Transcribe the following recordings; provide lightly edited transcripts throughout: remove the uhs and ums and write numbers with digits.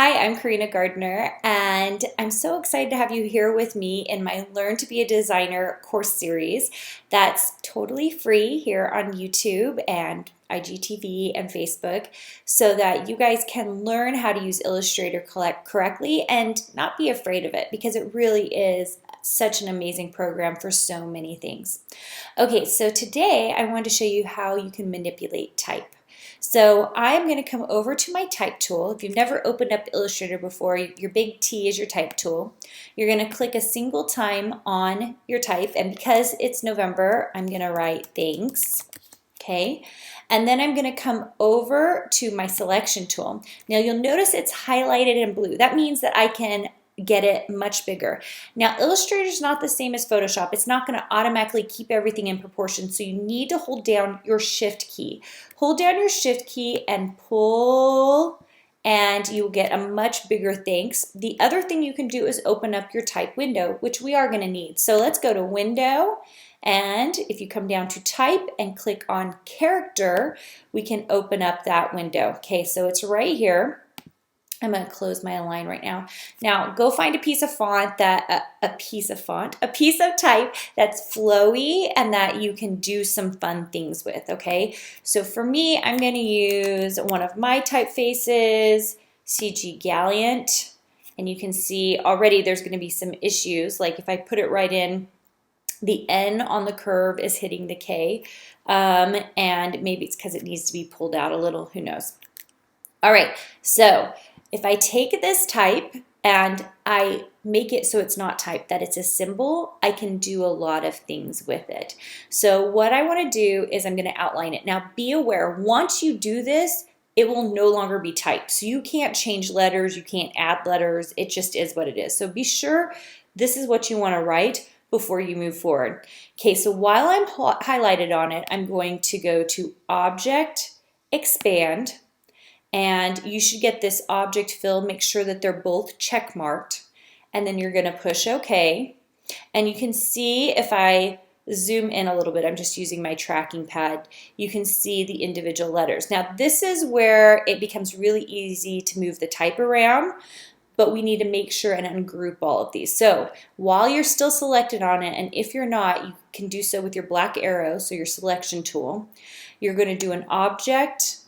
Hi, I'm Karina Gardner, and I'm so excited to have you here with me in my Learn to Be a Designer course series that's totally free here on YouTube and IGTV and Facebook so that you guys can learn how to use Illustrator correctly and not be afraid of it because it really is such an amazing program for so many things. Okay, so today I want to show you how you can manipulate type. So I'm going to come over to my type tool. If you've never opened up Illustrator before, your big T is your type tool. You're going to click a single time on your type, and because it's November, I'm going to write thanks. Okay, and then I'm going to come over to my selection tool. Now you'll notice it's highlighted in blue. That means that I can get it much bigger. Now Illustrator is not the same as Photoshop. It's not going to automatically keep everything in proportion, so you need to hold down your shift key. Hold down your shift key and pull, and you'll get a much bigger thanks. The other thing you can do is open up your type window, which we are going to need. So let's go to Window, and if you come down to Type and click on Character, we can open up that window. Okay, so it's right here. I'm going to close my Align right now. Now go find a piece of font a piece of type that's flowy and that you can do some fun things with, okay? So for me, I'm going to use one of my typefaces, CG Gallant, and you can see already there's going to be some issues, like if I put it right in, the N on the curve is hitting the K, and maybe it's because it needs to be pulled out a little, who knows. All right, so if I take this type and I make it so it's not typed, that it's a symbol, I can do a lot of things with it. So what I want to do is I'm going to outline it. Now be aware, once you do this, it will no longer be typed. So you can't change letters, you can't add letters, it just is what it is. So be sure this is what you want to write before you move forward. Okay, so while I'm highlighted on it, I'm going to go to Object, Expand, and you should get this object fill. Make sure that they're both check marked, and then you're going to push OK. And you can see if I zoom in a little bit, I'm just using my tracking pad, you can see the individual letters. Now this is where it becomes really easy to move the type around, but we need to make sure and ungroup all of these. So while you're still selected on it, and if you're not, you can do so with your black arrow, so your selection tool, you're going to do an Object,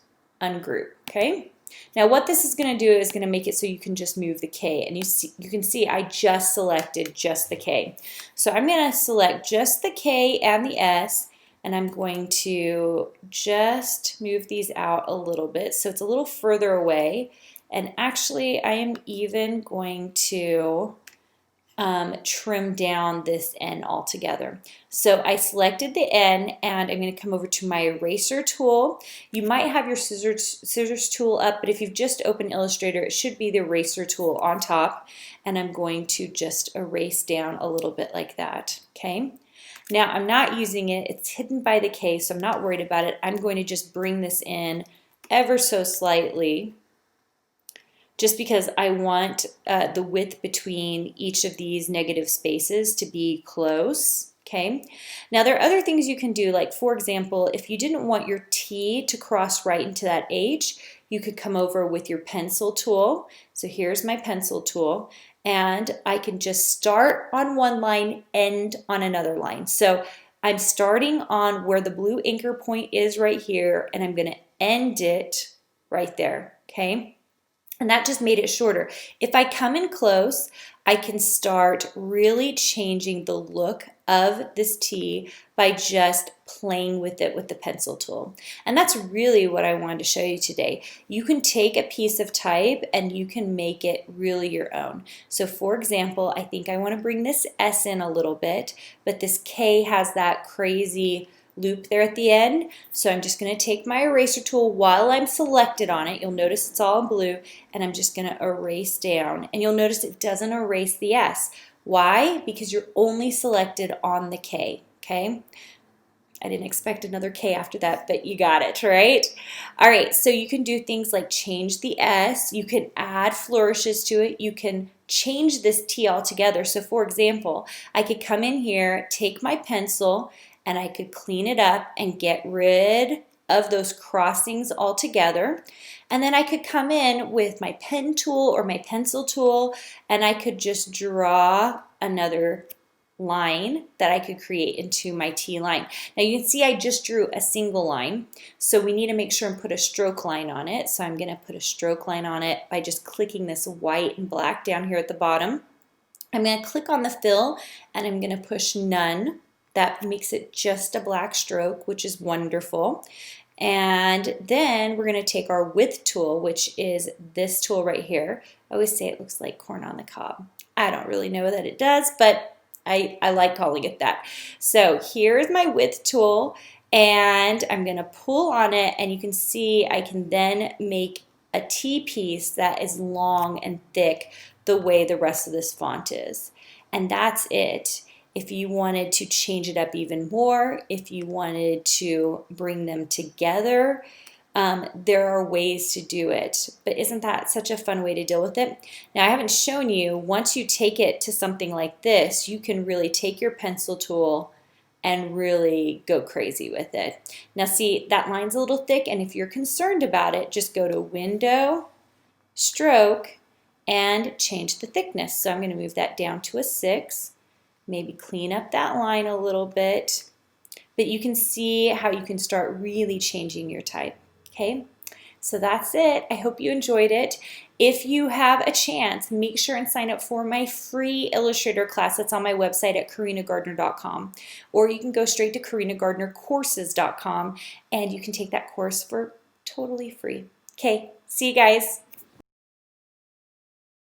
Ungroup, okay? Now what this is going to do is going to make it so you can just move the K, and you can see I just selected just the K. So I'm going to select just the K and the S, and I'm going to just move these out a little bit so it's a little further away, and actually I am even going to trim down this N altogether. So I selected the N, and I'm going to come over to my eraser tool. You might have your scissors tool up, but if you've just opened Illustrator, it should be the eraser tool on top, and I'm going to just erase down a little bit like that, okay? Now I'm not using it, it's hidden by the K, so I'm not worried about it. I'm going to just bring this in ever so slightly, just because I want the width between each of these negative spaces to be close, okay? Now there are other things you can do, like for example, if you didn't want your T to cross right into that H, you could come over with your pencil tool. So here's my pencil tool, and I can just start on one line, end on another line. So I'm starting on where the blue anchor point is right here, and I'm gonna end it right there, okay? And that just made it shorter. If I come in close, I can start really changing the look of this T by just playing with it with the pencil tool. And that's really what I wanted to show you today. You can take a piece of type and you can make it really your own. So for example, I think I want to bring this S in a little bit, but this K has that crazy loop there at the end. So I'm just going to take my eraser tool while I'm selected on it. You'll notice it's all in blue, and I'm just going to erase down. And you'll notice it doesn't erase the S. Why? Because you're only selected on the K, okay? I didn't expect another K after that, but you got it, right? All right, so you can do things like change the S. You can add flourishes to it. You can change this T altogether. So for example, I could come in here, take my pencil, and I could clean it up and get rid of those crossings all together. And then I could come in with my pen tool or my pencil tool, and I could just draw another line that I could create into my T line. Now you can see I just drew a single line, so we need to make sure and put a stroke line on it. So I'm going to put a stroke line on it by just clicking this white and black down here at the bottom. I'm going to click on the fill and I'm going to push none. That makes it just a black stroke, which is wonderful. And then we're going to take our width tool, which is this tool right here. I always say it looks like corn on the cob. I don't really know that it does, but I like calling it that. So here's my width tool, and I'm going to pull on it, and you can see I can then make a T piece that is long and thick the way the rest of this font is. And that's it. If you wanted to change it up even more, if you wanted to bring them together, there are ways to do it. But isn't that such a fun way to deal with it? Now, I haven't shown you, once you take it to something like this, you can really take your pencil tool and really go crazy with it. Now see, that line's a little thick, and if you're concerned about it, just go to Window, Stroke, and change the thickness. So I'm going to move that down to a 6, maybe clean up that line a little bit, but you can see how you can start really changing your type. Okay, so that's it. I hope you enjoyed it. If you have a chance, make sure and sign up for my free Illustrator class that's on my website at karinagardner.com, or you can go straight to karinagardnercourses.com and you can take that course for totally free. Okay, see you guys.